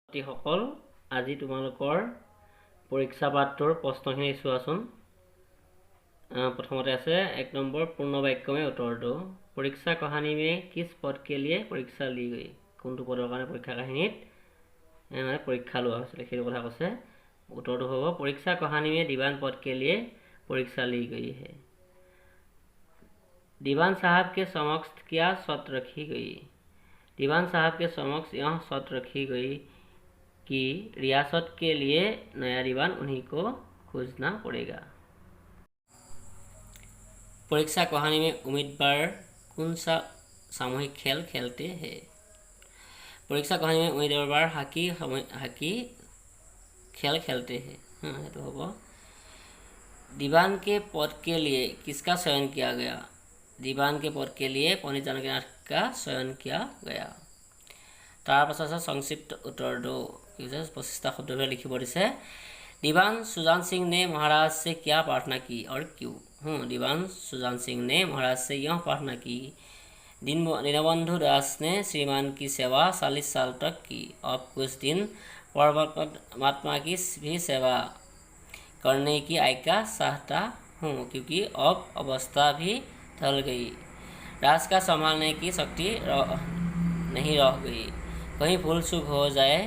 সকল আজি তোমালোকৰ পৰীক্ষা পাঠটোৰ প্ৰশ্নখিনি চোৱাচোন। প্ৰথমতে আছে 1 নম্বৰ পূৰ্ণ বাক্য में উত্তৰটো। পৰীক্ষা कहानी में किस पद के लिए परीक्षा ली गई? কোনটো পদৰ কাৰণে পৰীক্ষা কাহিনীত পৰীক্ষা লোৱা হৈছিল সেইটো কথা কৈছে। উত্তৰটো হ'ব परीक्षा कहानी में दीवान पद के लिए परीक्षा ली गई है। दीवान साहब के समक्ष क्या शर्त रखी गई? दीवान साहब के समक्ष यह शर्त रखी गई कि रियासत के लिए नया दीवान उन्हीं को खोजना पड़ेगा। परीक्षा कहानी में उम्मीदवार कौन सा सामूहिक खेल खेलते हैं? परीक्षा कहानी में उम्मीदवार हाकी खेल खेलते हैं। हाँ तो होगा। दीवान के पद के लिए किसका चयन किया गया? दीवान के पद के लिए पंडित जानकीनाथ का चयन किया गया। तार पाছত संक्षिप्त उत्तर दो 25टा शब्द लिखिब दिसे। दीवान सुजान सिंह ने महाराज से क्या प्रार्थना की और क्यों? दीवान सुजान सिंह ने महाराज से यह प्रार्थना की। दीनबंधु दास ने श्रीमान की सेवा 40 साल तक की। अब कुछ दिन परमात्मा की भी सेवा करने की आज्ञा चाहता हूँ क्योंकि अब अवस्था भी ढल गई। राज का संभालने की शक्ति नहीं रह गई। कहीं भूल चूक हो जाए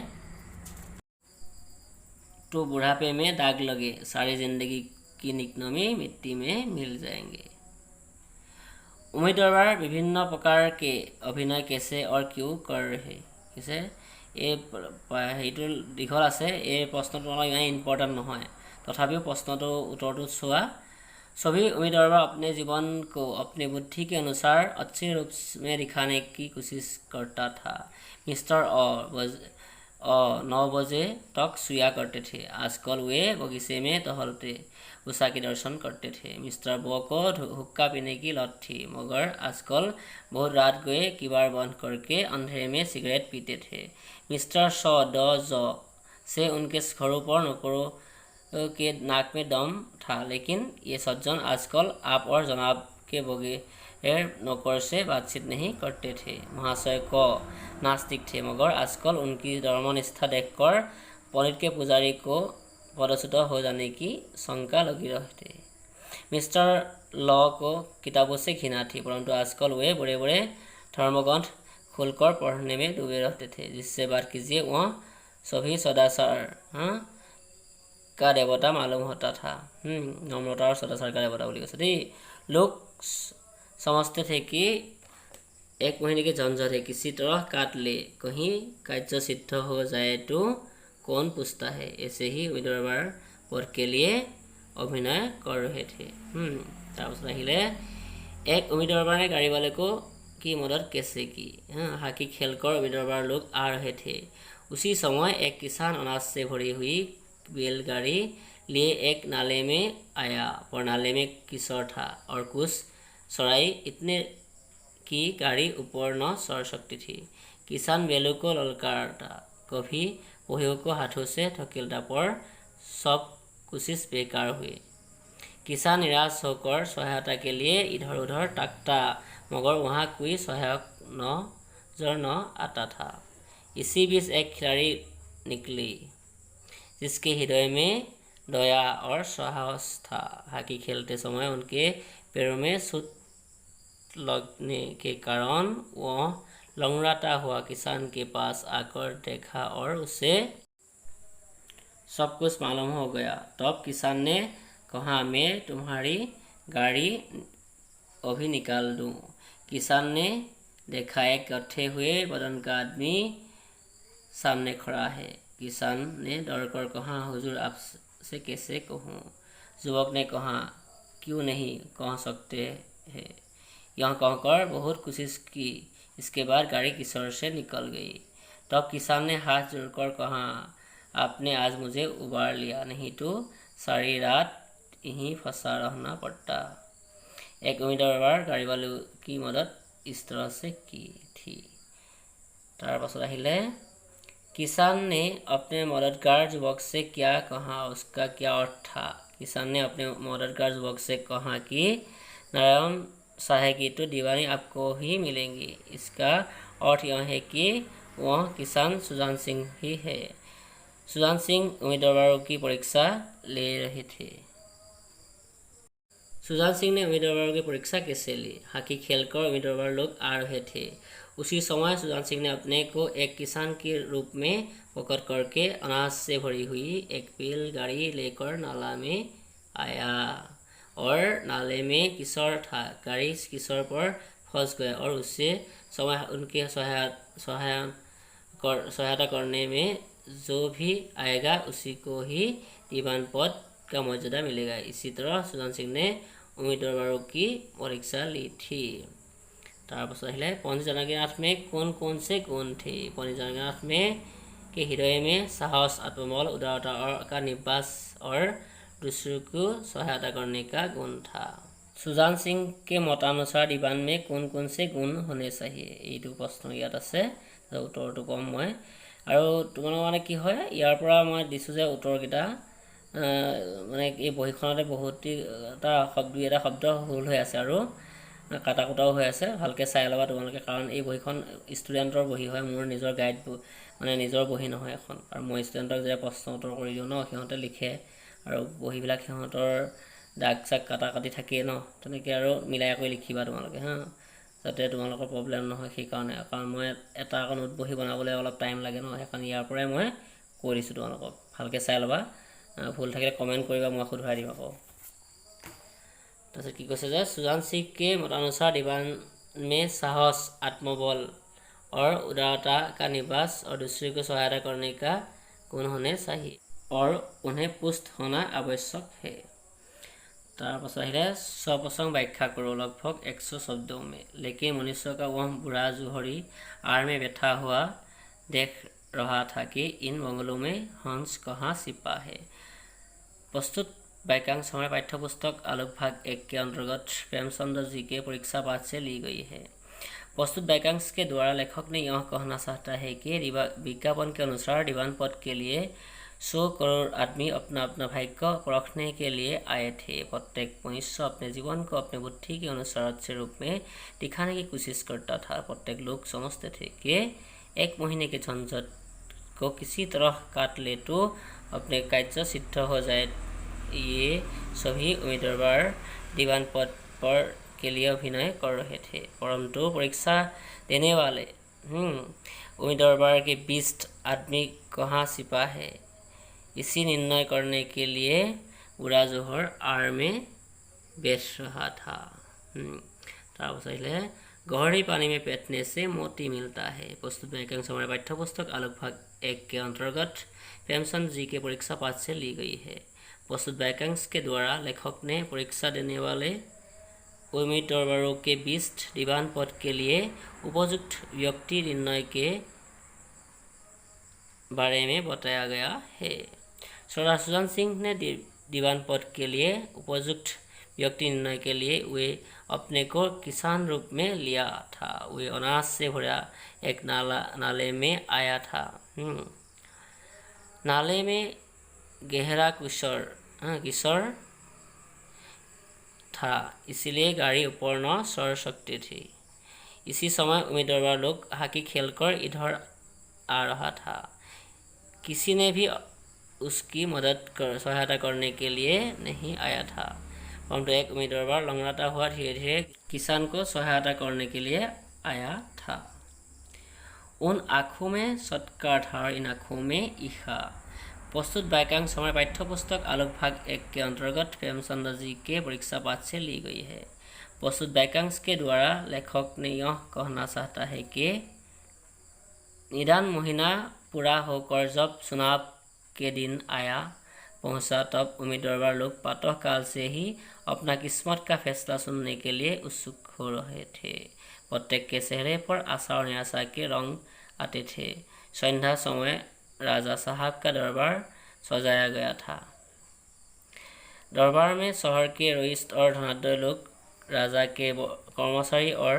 तो बुढ़ापे में दाग लगे, सारी जिंदगी की निकनमी मिट्टी में मिल जाएंगे। उम्मीदवार विभिन्न प्रकार के अभिनय कैसे और क्यों कर रहे कैसे ये दीघल আছে। এই প্ৰশ্নটো অলপ ইমান ইম্পৰ্টেণ্ট নহয়, তথাপিও প্ৰশ্নটো उत्तर चुआ। सभी उम्मीदवार अपने जीवन को अपनी बुद्धि के अनुसार अच्छे रूप में दिखाने की कोशिश करता था। मिस्टर 9 बजे तक सोया करते थे। आजकल वे बगीचे में टहलते उषा के दर्शन करते थे। मिस्टर बो को हुक्का पीने की लत थी, मगर आजकल बहुत रात गए किबाड़ बंद करके अंधेरे में सिगरेट पीते थे। मिस्टर से उनके घरों पर नौकरों के नाक में दम था, लेकिन ये सज्जन आजकल आप और जनाब के बगैर नौकर से बातचीत नहीं करते थे। महाशय को नास्तिक थे, मगर आजकल उनकी धर्मनिष्ठा देखकर पंडित के पुजारी को पदच्युत हो जाने की शंका लगी रहती। मिस्टर लॉ को किताबों से घृणा थी, परंतु आजकल वे बड़े बड़े धर्मग्रंथ खोलकर पढ़ने में डूबे रहते थे। जिससे बात कीजिए वह सभी सदाचार का देवता मालूम होता था। नम्रता और सदाचार का देवता बोली कैसे लोग समझते थे कि 1 महीने के झंझट है, किसी तरह काट ले, कहीं कार्य सिद्ध हो जाए तो कौन पूछता है। ऐसे ही उम्मीदवार पद के लिए अभिनय कर रहे थे। एक उम्मीदवार ने गाड़ी वाले को की मदद कैसे की? हाकी खेलकर उम्मीदवार लोग आ रहे थे। उसी समय एक किसान अनाज से भरी हुई बैलगाड़ी लिए एक नाले में आया, पर नाले में कीचड़ था और कुछ चढ़ाई इतने की गाड़ी ऊपर न चढ़ सकती थी। किसान बैलों को ललकारता, कभी पहियों को हाथों से धकेलता, पर सब कोशिश बेकार हुई। किसान निराश होकर सहायता के लिए इधर उधर ताकता, मगर वहाँ कोई सहायक नजर न आता था। इसी बीच एक खिलाड़ी निकली जिसके हृदय में दया और साहस था। हाकी खेलते समय उनके पैरों में सूत लगने के कारण वह लंगड़ाता हुआ किसान के पास आकर देखा और उसे सब कुछ मालूम हो गया। तब किसान ने कहा, मैं तुम्हारी गाड़ी अभी निकाल दूं। किसान ने देखा एक कट्ठे हुए बदन का आदमी सामने खड़ा है। किसान ने डरकर कहा, हुजूर आपसे कैसे कहूँ? युवक ने कहा, क्यों नहीं कह सकते हैं। यह कहकर बहुत कोशिश की। इसके बाद गाड़ी कीचड़ से निकल गई। तब किसान ने हाथ जोड़कर कहा, आपने आज मुझे उबार लिया, नहीं तो सारी रात यहीं फंसा रहना पड़ता। एक उम्मीदवार गाड़ी वालों की मदद इस तरह से की थी। तार पाছত आहिले किसान ने अपने मददगार युवक से क्या कहा, उसका क्या अर्थ था? किसान ने अपने मददगार युवक से कहा कि नारायण साहे की तो दीवानी आपको ही मिलेंगी। इसका अर्थ यह है कि वह किसान सुजान सिंह ही है। सुजान सिंह उम्मीदवारों की परीक्षा ले रहे थे। सुजान सिंह ने उम्मीदवारों की परीक्षा कैसे ली? हॉकी खेलकर उम्मीदवार लोग आ रहे थे। उसी समय सुजान सिंह ने अपने को एक किसान के रूप में पकड़ करके अनाज से भरी हुई एक बैलगाड़ी लेकर नाला में आया और नाले में किशोर था। गाड़ी किशोर पर फंस गया और उससे उनके सहायता करने में जो भी आएगा उसी को ही दीवान पद का मर्यादा मिलेगा। इसी तरह सुजान सिंह ने उम्मीदवारों की परीक्षा ली थी। তাৰপাছত আহিলে पंडित जानकीनाथ में कौन कौन से गुण थे? पंडित जानकीनाथ में के हृदय में साहस, आत्मबल, उदारता का निवास और दूसरों को सहायता करने का गुण था। सुजान सिंह के मतानुसार दीवान में कौन कौन से गुण होने चाहिए? এইটো প্ৰশ্ন ইয়াত আছে, উত্তৰটো কম মই। আৰু তোমালোকৰ মানে কি হয়, ইয়াৰ পৰা মই দিছোঁ যে উত্তৰকেইটা মানে এই বহিখনতে বহুতটা শব্দ ভুল হৈ আছে আৰু কাটা কুটাও হৈ আছে। ভালকৈ চাই ল'বা তোমালোকে, কাৰণ এই বহিখন ষ্টুডেণ্টৰ বহি হয়, মোৰ নিজৰ গাইড মানে নিজৰ বহি নহয় এখন। আৰু মই ষ্টুডেণ্টক যেতিয়া প্ৰশ্ন উত্তৰ কৰি দিওঁ ন, সিহঁতে লিখে আৰু বহিবিলাক সিহঁতৰ দাগ চাগ কাটা কাটি থাকেই ন, তেনেকৈ আৰু মিলাই কৰি লিখিবা তোমালোকে হা, যাতে তোমালোকৰ প্ৰব্লেম নহয়। সেইকাৰণে কাৰণ মই এটা নোট বহি বনাবলৈ অলপ টাইম লাগে ন, সেইকাৰণে ইয়াৰ পৰাই মই কৈ দিছোঁ তোমালোকক। ভালকৈ চাই ল'বা, ভুল থাকিলে কমেণ্ট কৰিবা, মই শুধৰাই দিম আকৌ। তাৰপিছত কি কৈছে যে सुजान सिंह के मतानुसार दीवान में साहस, आत्मबल और उदारता का निवास और दूसरे को सहायता करने का गुण होने चाहिए और उन्हें पुष्ट होना आवश्यक है। তাৰপাছত আহিলে स्वप्रसंग व्याख्या करो लगभग 100 शब्दों में। लेकिन मनुष्य का वह बुरा जुहरी आड़ में बैठा हुआ देख रहा था कि इन बंगलों में हंस कहाँ छिपा है। प्रस्तुत वाक्यांश हमारे पाठ्यपुस्तक आलोक भाग 1 के अंतर्गत प्रेमचंद्र जी के परीक्षा पाठ से ली गई है। प्रस्तुत वाक्यांश के द्वारा लेखक ने यह कहना चाहता है कि विज्ञापन के अनुसार दीवान पद के लिए 100 करोड़ आदमी अपना अपना भाग्य परखने के लिए आए थे। प्रत्येक मनुष्य अपने जीवन को अपने बुद्धि के अनुसार अच्छे रूप में दिखाने की कोशिश करता था। प्रत्येक लोग समझते थे कि एक महीने के झंझट को किसी तरह काट ले तो अपने कार्य सिद्ध हो जाए। ये सभी उम्मीदवार दीवान पद पर के लिए अभिनय कर रहे थे, परंतु परीक्षा देने वाले उम्मीदवार के बीच आदमी कहाँ छिपा है, इसी निर्णय करने के लिए बुरा जोहर आड़ में बैठ रहा था। गहरी पानी में बैठने से मोती मिलता है। प्रस्तुत वाक्यांश हमारे पाठ्यपुस्तक आलोक भाग 1 के अंतर्गत प्रेमचंद जी के परीक्षा पाठ से ली गई है। प्रस्तुत वाक्यांश के द्वारा लेखक ने परीक्षा देने वाले उम्मीदवारों के बीच दीवान पद के लिए उपयुक्त व्यक्ति निर्णय के बारे में बताया गया है। सरदार सुजान सिंह ने दीवान पद के लिए उपयुक्त व्यक्ति निर्णय के लिए वे अपने को किसान रूप में लिया था। वे अनाज से भरा एक नाले में आया था। नाले में गहरा किशोर था, इसलिए गाड़ी ऊपर न चढ़ सकती थी। इसी समय उम्मीदवार लोग हॉकी खेलकर इधर आ रहा था। किसी ने भी उसकी सहायता करने के लिए नहीं आया था, परंतु एक उम्मीदवार लंगड़ाता हुआ धीरे धीरे किसान को सहायता करने के लिए आया था। उन आँखों में सत्कार था और इन आँखों में ईर्ष्या। प्रस्तुत वाक्यांश हमारे पाठ्यपुस्तक आलोक भाग 1 के अंतर्गत प्रेमचंद्र जी के परीक्षा पाठ से ली गई है। प्रस्तुत वाक्यांश के द्वारा लेखक ने यह कहना चाहता है कि निदान महीना पूरा होकर जब चुनाव के दिन पहुंचा तब उम्मीदवार लोग प्रातः काल से ही अपना किस्मत का फैसला सुनने के लिए उत्सुक हो रहे थे। प्रत्येक के चेहरे पर आशा और निराशा के रंग आते थे। संध्या समय राजा साहब का दरबार सजाया गया था। दरबार में शहर के रईस और धनाढ्य लोग, राजा के कर्मचारी और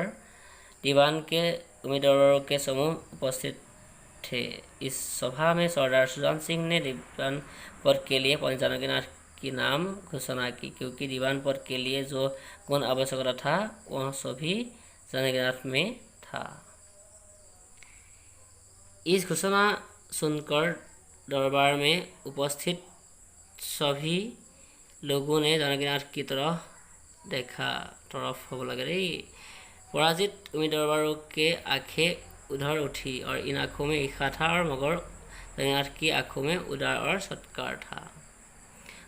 दीवान के उम्मीदवारों के समूह उपस्थित थे। इस सभा में सरदार सुजान सिंह ने दीवान पद के लिए पंडित जानकीनाथ की नाम घोषणा की, क्योंकि दीवान पद के लिए जो गुण आवश्यकता था वह सभी जानकीनाथ में था। इस घोषणा सुनकर दरबार में उपस्थित सभी लोगों ने जनगणनाथ की तरफ देखा। तरफ हो लगे रे। पराजित उम्मीदवारों के आंखें उधर उठी और इन आंखों में ईर्ष्या था और मगर जनगणनाथ की आंखों में उदार और सत्कार था।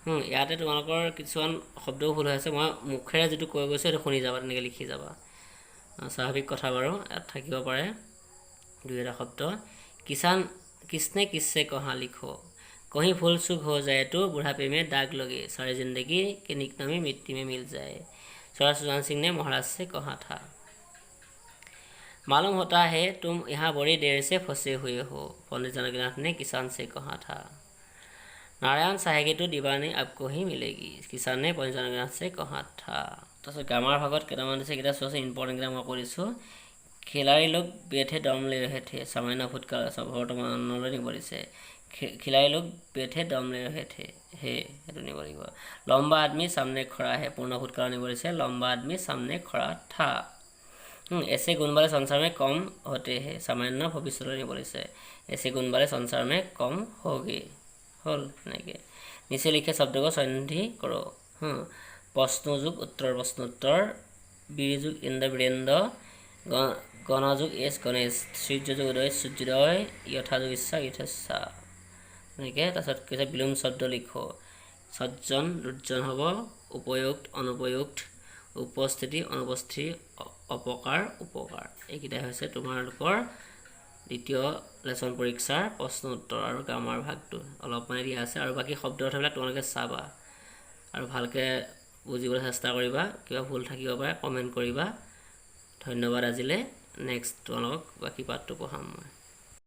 ইয়াতে তোমালোকৰ কিছুমান শব্দও ভুল হৈ আছে। মই মুখেৰে যেটো কৈ গৈছে সেইটো শুনি যাবা, তেনেকৈ লিখি যাবা। স্বাভাৱিক কথা বাৰু, ইয়াত থাকিব পাৰে দুই এটা শব্দ। किसान किसने किससे कहाँ लिखो, कहीं भूल चूक हो जाए तो बुढ़ापे में दाग लगे, सारी जिंदगी के निकनामी मिट्टी में मिल जाए, स्वराज सुजान सिंह ने महाराज से कहा था। मालूम होता है तुम यहाँ बड़ी देर से फंसे हुए हो, पंडित जनकनाथ ने किसान से कहा था। नारायण चाहेगी तो दीवानी आपको ही मिलेगी, किसान ने पंडित जनकनाथ से कहा था। তাৰপিছত গ্ৰামাৰ ভাগত কেইটামান দিছে, কেইটা চোৱাচোন ইম্পৰ্টেণ্ট কেইটা মই কৰিছোঁ। खिलाड़ी लोग बैठे दम ले रहे थे, सामान्य भूतकाल वर्तमानলৈ নিব দিছে। खिलाड़ी लोग बैठे दम ले रहे थे, हे সেইটো নিব লাগিব। लंबा आदमी सामने खड़ा है, पूर्ण भूतकाल নিব দিছে। लंबा आदमी सामने खड़ा था। ऐसे गुण वाले संसार में कम होते हैं, सामान्य भविष्यলৈ নিব দিছে। ऐसे गुण वाले संसार में कम होगे, হল এনেকৈ। নিচে লিখে शब्द को सन्धि करो। प्रश्नोजुग उत्तर प्रश्नोत्तर, बीरजुग इंद्र वीरेंद्र, गणजुग एस गणेश, सूर्यजुग उदय सूर्योदय, यथाजुग इच्छा यथेच्छा এনেকৈ। তাৰপিছত কৈছে বিলোম শব্দ লিখো। সজ্জন দুৰ্জন হ'ব, উপযুক্ত অনুপযুক্ত, উপস্থিতি অনুপস্থিতি, অপকাৰ উপকাৰ। এইকেইটাই হৈছে তোমালোকৰ দ্বিতীয় লেচন পৰীক্ষাৰ প্ৰশ্ন উত্তৰ আৰু গ্ৰামাৰ ভাগটো অলপ মানে দিয়া আছে। আৰু বাকী শব্দ অৰ্থবিলাক তোমালোকে চাবা আৰু ভালকৈ বুজিবলৈ চেষ্টা কৰিবা। কিবা ভুল থাকিব পাৰে কমেণ্ট কৰিবা। ধন্যবাদ আজিলৈ। নেক্সট তোমালোকক বাকী পাৰ্টটো পঢ়াম মই।